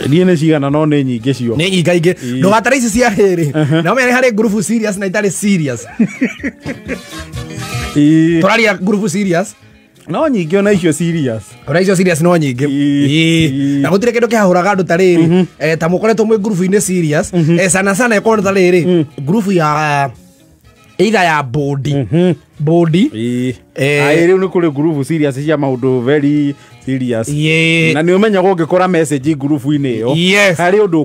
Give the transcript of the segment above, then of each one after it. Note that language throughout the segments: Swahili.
niĩ nĩ cigana no nĩ nyingĩ cio nĩ nyingaingĩ ndũgatara ici cia hĩrĩ no mene harĩ group serious na itarĩ serious tũraria group serious no nyingĩ ona icio serious ona icio serious no nyingĩ na gũtirĩ kĩndũ kĩhahũraga andũ ta rĩrĩ ta mũkoretwo mwĩ group inĩ serious sana sana ĩkorwo ta rĩrĩ group ya either ya body rĩu nĩ kũrĩ group serious cia maũndũ very serious na nĩ ũmenyaga ũngĩkora message group-inĩ ĩyo harĩ ũndũ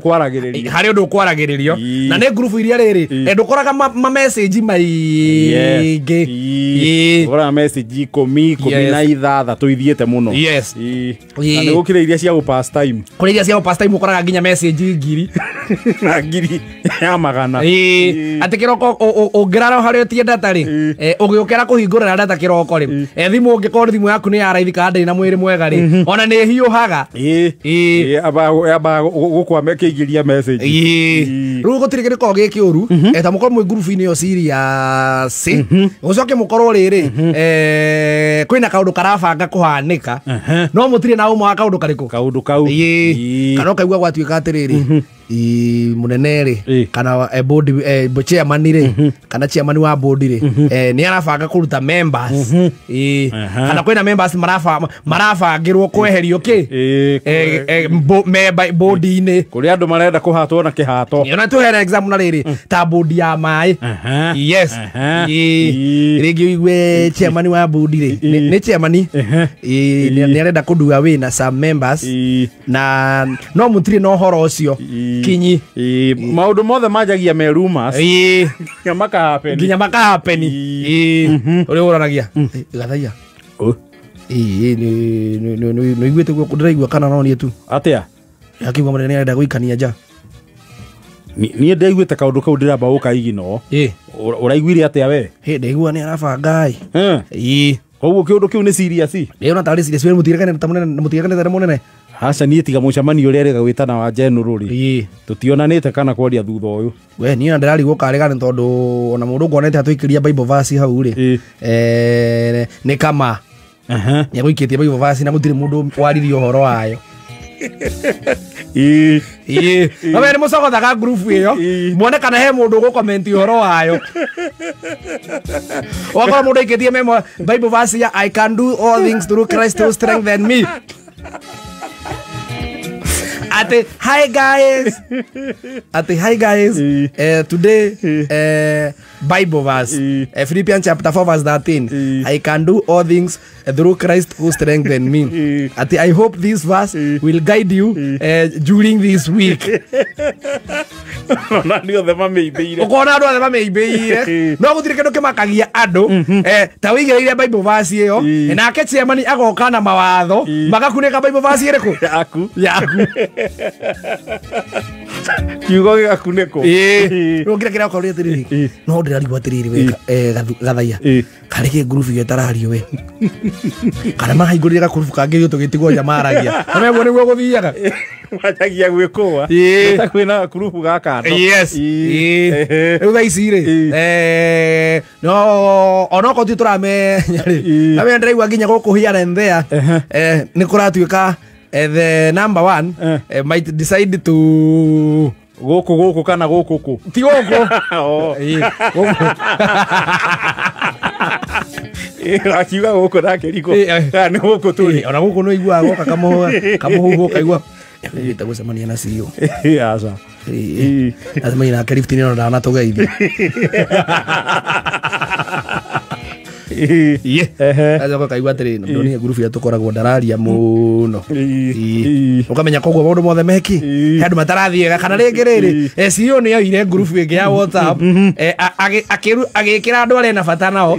ũkwaragĩrĩrio na nĩ group iria rĩrĩ ndũkoraga ma message maingĩ ũkoraga message 10-16 ithiĩte mũno na nĩ gũkĩrĩ iria cia pass time kũrĩ iria cia pass time ũkoraga nginya message 1000 na 1000 ya magana atĩ kĩroko ũngĩrara harĩa tie data rĩ ũgĩũkĩra kũhingũrĩra data kĩroko rĩ thimũ ũngĩkorwo thimũ yaku nĩ ya raithi kana ndĩrĩ na mwĩrĩ mwega rĩ ona nĩ hiũhaga aba gũkwame kĩingĩria message rĩu gũtirĩ kĩndũ gĩkoragwo gĩ kĩũru ta mũkorwo mwĩ group-inĩ ĩyo serious gũcoke mũkorwo rĩrĩ kwĩna kaũndũ karabanga kũhanĩka no mũtirĩ na ũmwe wa kaũndũ karĩkũ kaũndũ kau kana ũkaigua gwatuĩka atĩrĩrĩ munene rĩ kana board chairman rĩ kana chairman wa board rĩ nĩ arabanga kũruta members kana kwĩna members marabangĩrwo kweherio board-inĩ kũrĩ andũ marenda kũhatwo na kĩhato ona tũhere example na rĩrĩ ta board ya maĩ yes rĩngĩ uigwe chairman wa board rĩ nĩ chairman nĩ arenda kũdua wĩna some members na no mũtirĩ na ũhoro ũcio kinyi maũndũ mothe manjagia me rumors nginya makahappen ũrĩa ũranagia gathaia nĩ iguĩte guo ndĩraigua kana no niĩ tu atĩa akiuga mũnene arenda gũikania nja niĩ ndaiguĩte kaũndũ kau ndĩramba gũkaigi no ũraiguire atĩa we ndaigua nĩ arabanga koguo kĩũndũ kĩu nĩ serious ona tarĩ serious we mũtirekane mũnene aca niĩ tiga mũcemanio ũrĩa rĩga gwĩtana wa general rĩ tũtionanĩte kana kwaria thutha ũyũ we niĩ ndĩrarigwo karĩgane tondũ ona mũndũ ngonete atũikĩria bible verse hau rĩ nĩ kama nĩ agũikĩtie bible verse na gũtirĩ mũndũ waririe ũhoro wayo no we nĩ mũcogothaga group ĩyo muone kana he mũndũ ũgũkomenti ũhoro wayo wakorwo mũndũ aikĩtie bible verse ya I can do all things through Christ who strengthens me hi guys today Bible verse Philippians chapter 4 verse 13 I can do all things through Christ who strengthens me I hope this verse will guide you during this week na nĩ othe mamĩimbĩire ũkona andũ othe mamĩimbĩire no gũtirĩ kĩndũ kĩmakagia andũ ta wĩigĩrĩire Bible verse ĩyo nake chairman agoka na mawatho magakunĩka Bible verse ĩrĩkũ yaku kiugo gĩgakunĩkwo rĩu kĩrĩa kĩrakorwo atĩrĩrĩ no ndĩrarigwo atĩrĩrĩ we gathaia karĩ kĩ group gĩtarario we kana mahingũrire gakurubu kangĩ tũgĩtigwo nja maragia na meguo nĩguo gũthiaga wanjagia gwĩkũa kwĩna kurubu gaka rĩu thaa ici rĩ no onokorwo ti tũramenya rĩ na we ndĩraigua nginya gũkũ here and there nĩ kũratuĩka the number one might decide to gũkũ kana gũkũ ti gũkũ akiuga gũkũ nake riko nĩ gũkũ tũrĩ ona gũkũ no iguaga goka kamũhuhu kaigua ĩta gũcemania na CEO aca acemania nake lift-inĩ no ndanatũgeithia acoka kaigua atĩrĩ ndonire group ya tũkoragwo ndararia mũno ũkamenya koguo maũndũ mothe meki he andũ matarathiega kana rĩngĩ rĩrĩ CEO nĩ oire group ĩngĩ ya WhatsApp agĩkĩra andũ arĩa na bata nao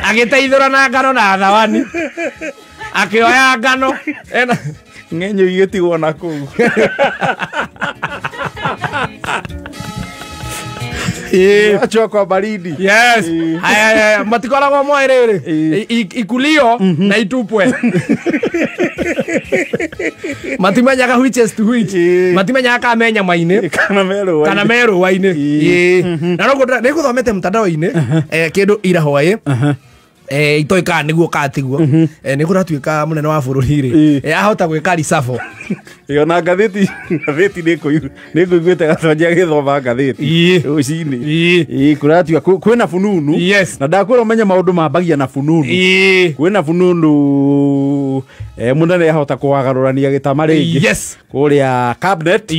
agĩteithũra na ngano na thawani akĩoya ngano ng'enyũ igĩtigwo na kũu achokwa baridi yes matikoragwo moe rĩrĩ ikulio na itupwe matimenyaga which is to which matimenyaga kamenya mainĩ kana merũa-inĩ na nĩgũthomete mtandao-inĩ kĩndũ ira hwaĩ itoĩ kana nĩguo katiguo nĩ kũratuĩka mũnene wa bũrũri rĩ ahota gwĩka risafo ona ngathĩti nĩ ngũiguĩte Gatonje agĩthoma ngathĩti rũcinĩ kũratua kwĩna fununu na ndakwĩra ũmenye maũndũ mambagia na fununu kwĩna fununu mũnene ahota kũwagarũrania gĩtama rĩngĩ kũrĩa cabinet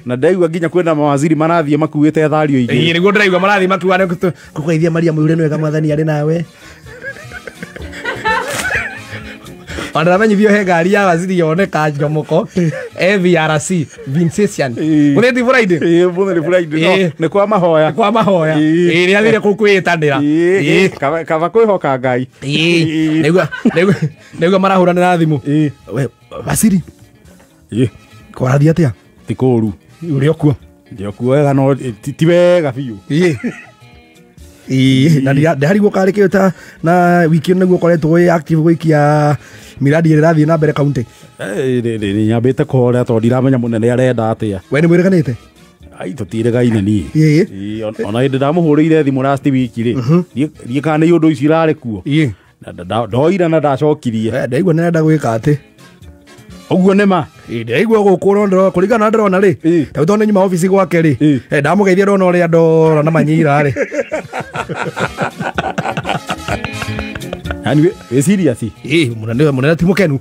na ndaigua nginya kwĩna mawaziri marathiĩ makuĩte thario igĩrĩ nĩguo ndĩraigua marathiĩ makuane kũgeithia Maria Mũire nĩwega mwathani arĩ nawe ona ramenyithio he ngari ya waziri yoneka Njomoko FVRC Vincentian mũtheti Friday mũtheti Friday nĩ kwa mahoya nĩ athire kũu kwĩtanĩra kaba kwĩhoka Ngai nĩguo marahũranĩra thimũ waziri kwarathiĩ atĩa ti kũũru ũrĩ okuo wega no ti wega biũ na ndarigwo karĩ kĩota na wiki ĩno nĩguo koretwo wĩ active gũikia miradi ĩrĩa ĩrathiĩ na mbere kaunti nyambĩte kũhorera tondũ ndiramenya mũnene arenda atĩa we nĩ mwĩrĩganĩte tũtiĩrĩgaine niĩ ona hĩndĩ ndamũhũrĩire thimũ last week rĩ ndiĩ kana nĩ ũndũ icio irarĩ kuo ndoira na ndacokirie ndaigua nĩrenda gwĩka atĩ ũguo nĩma ndaigua gũkũ kũringana na ndĩrona rĩ tondũ nĩ nyuma ofici gwake rĩ ndamũgeithia ndona ũrĩa ndora na manyira rĩ yani wĩ serious mũnene ti mũkenu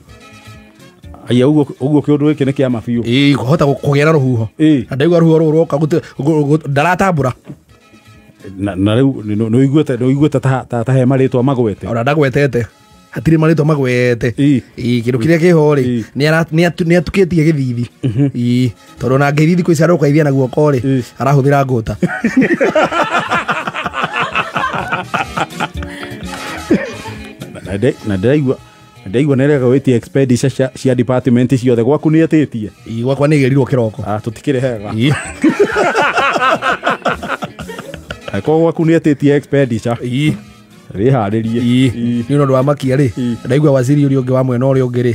aya ũguo kĩũndũ gĩkĩ nĩ kĩama biũ kũhota kũgĩa na rũhuho na ndaigua rũhuho rũrũ roka ndaratambũra na rĩu nĩ ũiguĩte ta he marĩtwa magwete ona ndagwetete hatirĩ marĩtwa magwete kĩndũ kĩrĩa kĩho rĩ nĩ atukĩtie gĩthithi tondũ na ngeithi thikũ ici arũkaithia na guoko rĩ arahũthĩra ngũta na ndaigua nĩrega gwĩtia expenditure cia department ciothe gwaku nĩ etĩtie gwakwa nĩ gerirwo kĩroko tũtikĩrĩ hega ko gwaku nĩ etĩtie expenditure rĩharĩrie nĩ ũndũ wa makia rĩ ndaigua waziri ũrĩa ũngĩ wa mwena ũrĩa ũngĩ rĩ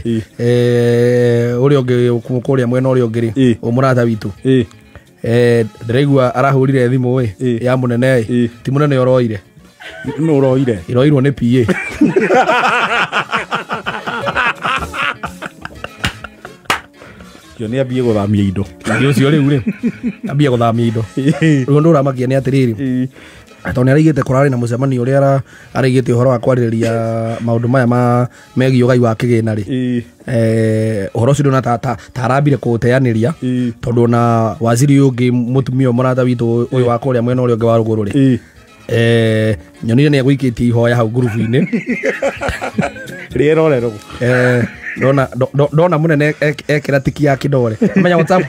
ũrĩa ũngĩ kũrĩa mwena ũrĩa ũngĩ rĩ mũrata witũ ndĩraigua arahũrire thimũ ya mũnene ti mũnene ũroire iroirwo nĩ PA kĩo nĩ ambie gũthamia indo ũcio rĩu rĩ ambie gũthamia indo rĩu ũndũ ũramakia nĩ atĩrĩrĩ tondũ nĩ araigĩte kũrarĩ na mũcemanio ũrĩa araigĩte ũhoro wa kwarĩrĩria maũndũ maya megiĩ ũgai wa kĩgĩna rĩ ũhoro ũcio ndona ta arambire kũũteanĩria tondũ ona waziri ũyũ ũngĩ mũtumia mũrata witũ ũyũ wa kũrĩa mwena ũrĩa ũngĩ wa rũgũrũ rĩ nyonire nĩ egũikĩtie ihoya hau ngurubu-inĩ rĩerorerwo ndona mũnene ekĩra tiki ya kĩndore menya WhatsApp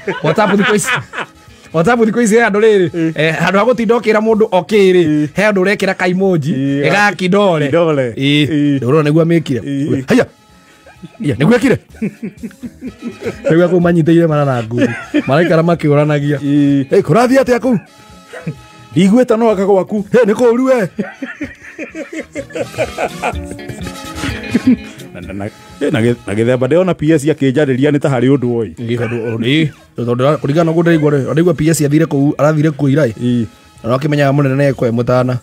thikũ ici he andũ rĩrĩ handũ ha gũtinda ũkĩra mũndũ okĩrĩ he andũ ũrekĩra kaimoji ĩgakindore ndũrona nĩguo amĩkire haya nĩguo ekire nĩguo kũu manyitĩire marana nguri maraikara makĩũranagia kũrathiĩ atĩa kũu ndigwĩta no aka gwaku nĩ kũũru we na gĩthemba ndĩona PS akĩnjarĩria nĩ ta harĩ ũndũ oĩ kũringana ũguo ndaigua PS athire kũu arathire kũu ira no akĩmenyaga mũnene ekwe mũtana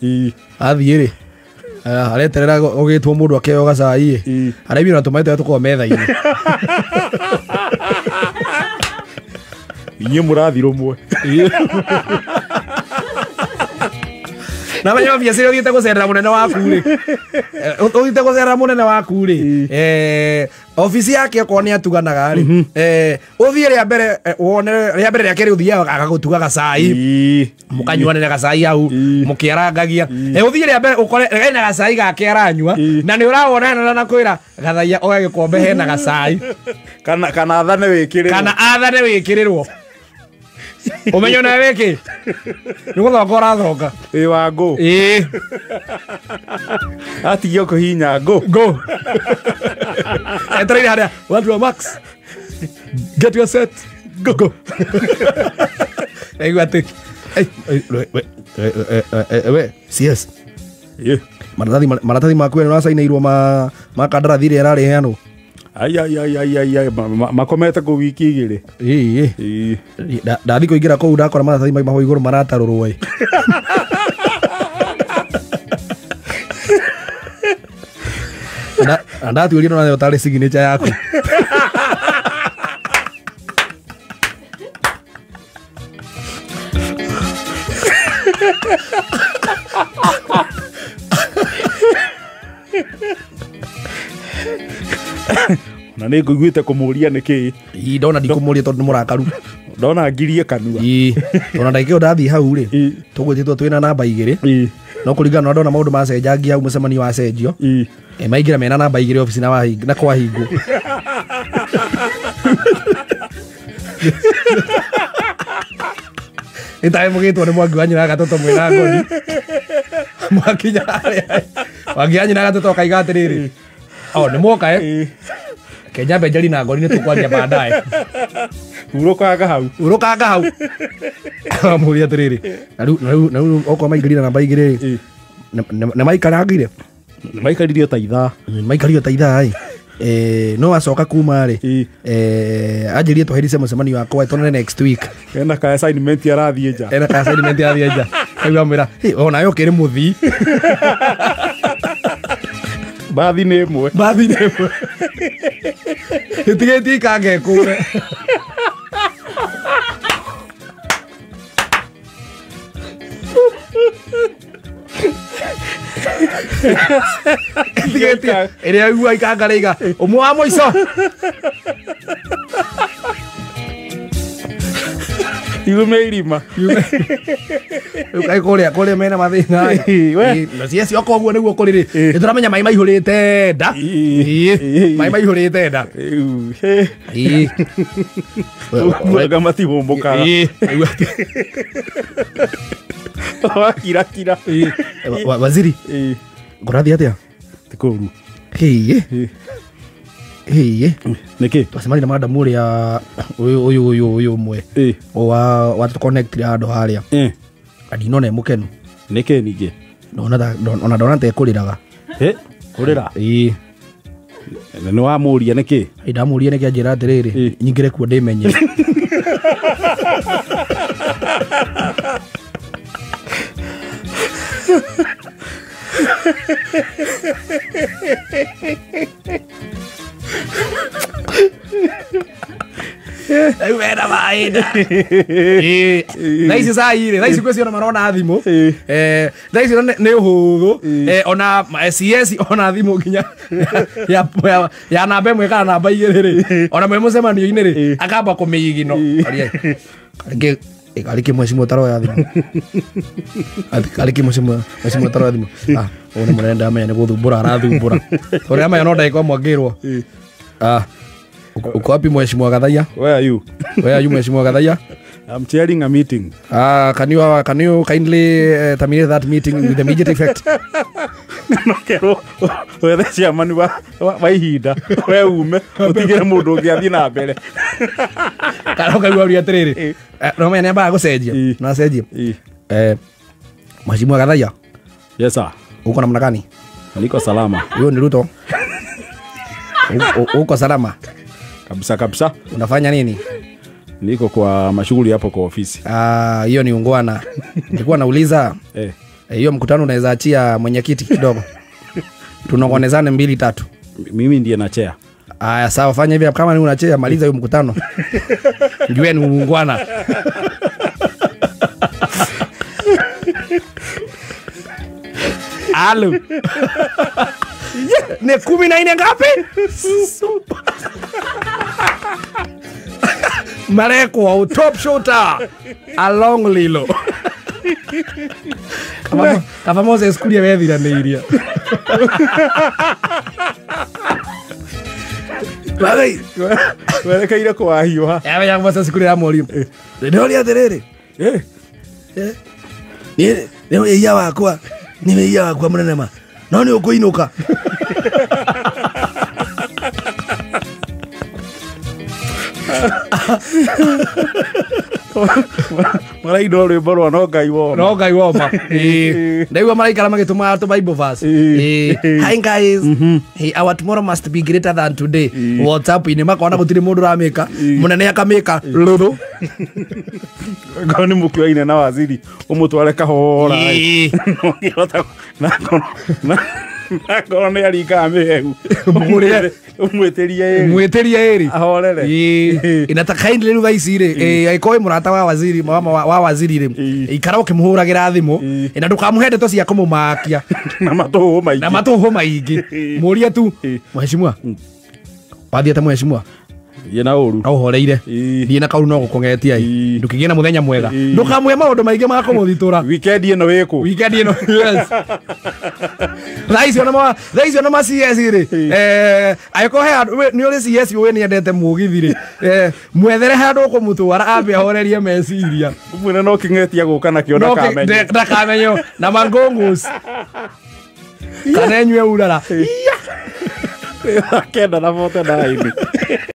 athiĩ rĩ areterera ũgĩtwo mũndũ akeo gacai araimire na tũmaitũ tũkorwo metha-inĩ inyuĩ mũrathi rũmwe na menya biacara ũthiĩte gũcerera mũnene waku rĩ ũthiĩte gũcerera mũnene waku rĩ ofici yake okorwo nĩ atuganaga rĩ ũthiĩ rĩa mbere wone rĩa mbere rĩake rĩ ũthiaga agagũtuga gacai mũkanyuanĩra gacai hau mũkĩarangagia ũthiĩ rĩa mbere ũkore ena gacai gake aranyua na nĩ ũrawona na kwĩra gathaia oya gĩkombe hena gacai kana athane wĩkĩrĩrwo umenyo na wiki nĩ gũthonga ũrathoka wa ngũ atigio kũhinya ngũ etereire harĩa watu wa Max get your set go aigua atĩ we CS maratathi maku nĩ ũracainĩirwo ma kandarathi ĩrĩa ĩrarĩheanwo makomete kũ wiki igĩrĩ ndathi kũingĩra kũu ndakora maratathi maho igũrũ maratarũrwo Ndatuĩria no nayo tarĩ signature yaku. Na nĩ ngũiguĩte kũmũria nĩkĩ. Ndona ndikũmũria tondũ nĩ mũrakaru. Ndona ngirie kanua. Tondũ ndagĩkĩo ndathiĩ hau rĩ, tũgwĩtĩtwo twĩna namba igĩrĩ. No kũringana na ndona maũndũ macenjangia hau mũcemanio wacenjio. Maingĩra mena namba igĩrĩ ofici na kwahingwo. Itae mũgĩtwo nĩ Mwangi wa Nyina Gatoto mwĩna ngoni. Mwangi wa Nyina Gatoto akaiga atĩrĩrĩ. Nĩ moka Kenya Benjari na ngoni nĩ tũkwaria baadaye. Urũkanga hau. Mũria atĩrĩrĩ. Na rĩu okorwo maingĩrire namba igĩrĩ nĩ maikarangire. Nĩ maikaririo ta ithaa. Maikaririo ta ithaa no acoka kuma rĩ anjĩrie tũherice mũcemanio wakwa tũnene next week. Ena ka assignment arathiĩ nja. Rĩu amwĩra onayo kĩrĩ mũthii. Bathi nĩ ĩmwe. Ĩtigĩtie ikangekũre. Ĩrĩa yugua ikangarĩiga ũmwe wa mũico. Yume irima. Kũrĩa mena mathĩna. Na ciacio koguo nĩguo kũrĩ rĩ. Nĩtũramenya maĩ maihũrĩte nda. Maĩ maihũrĩte nda. Mwega matihũmbũkaga. Kira. Waziri. Ngũrathiĩ atĩa? Ti kũru. Nĩkĩ? Twacemania na madamu ũrĩa ũyũ ũmwe watũconnectire handũ harĩa. Ndinona e mũkenu. Nĩkĩ ningĩ? Ona ndona ta ekũrĩraga. Kũrĩra? Nĩ wamũria nĩkĩ? Ndamũria nĩkĩ anjĩra atĩrĩrĩ nyingĩre kuo ndĩmenye. Rĩu wena maĩnda. Thaa ici saa irĩ, thaa ici kwĩciona marona thimũ. Thaa ici nĩ ũhũthũ. Ona CS ona thimũ nginya ya namba ĩmwe kana namba igĩrĩ rĩ. Ona mwĩ mũcemanio-inĩ rĩ akamba kũmĩigino. Aliki mheshimiwa taroya thimũ. Aliki mheshimiwa taroya thimũ. Ona mũrenda amenya nĩ gũthumbũra arathumbũra. Ũrĩa amenya no ndagĩkorwo mwangĩrwo. Uko wapi mheshimiwa Gathaiya? Where are you? Mheshimiwa Gathaiya? I'm chairing a meeting. Can you kindly terminate that meeting with immediate effect? Wewe chairman wa ihinda we ume utigire mũndũ ũngĩ athiĩ na mbere. Kana ukaigua ũrĩa atĩrĩrĩ. No menya nĩambaga gũcenjia. No acenjie. Mheshimiwa Gathaiya. Yes sir. Uko namna gani? Niko salama. Huyo ni Ruto. Uko salama? Kabisa. Unafanya nini? Niko kwa mashughuli hapo kwa ofisi. Hiyo ni ungwana. Nilikuwa nauliza hiyo mkutano unaweza achia mwenyekiti kidogo. Tunongonezane 2-3. Mimi ndiye na chair. Sawa, fanya hivi kama ni una chair maliza hiyo mkutano. Njue ni ungwana. Alo. Ni 14 ngapi? Mareko top shooter along Lilo. Kama Moses kulia wethiranĩirie. Bagai, werekeire kwa hiũha. Yawe yangu Moses kulia mori. Ndoria atĩrĩrĩ. Nĩ iya wakwa. Nĩ iya wakwa mũnene ma. No nĩ ũkũinũka. Maraindo rwĩmbo rwa no Ngai woma. Ndaigua maraikara magĩtũma to Bible verse. Hi guys. Our tomorrow must be greater than today. WhatsApp ini makona gũtirĩ mũndũ ramĩka. Mũnene akamĩka rũrũ. Ngao nĩ mũkĩoine na waziri ũmũtware kahora. ngoro nä aringaga mä hehu mwätäria eri ahorere inata kindly rä ici rä aikoä må rata wa waziri rä ikara å kä må hå ragä ra thimå na ndå kamå he ndeto cia kå må makia na matå hå maingä må ria tu mheshimiwa wathiä te mheshimiwa yena uru ahoreire thiä na kauru no gå kångetia ndå kä gä na må thenya mwega ndå kamwe maå ndå maingä makå må thitå ra weekend ä no wä kå thaa icio nama CS rä agäkorwo he nä å rä CS å nä endete må githi rä mwethere handå å kå må twara ambe ahorerie meciria mwä no kä ng'etia gå ka nakä o ndakamenyo na mangångås kana nyue urara kenda na bote ndaini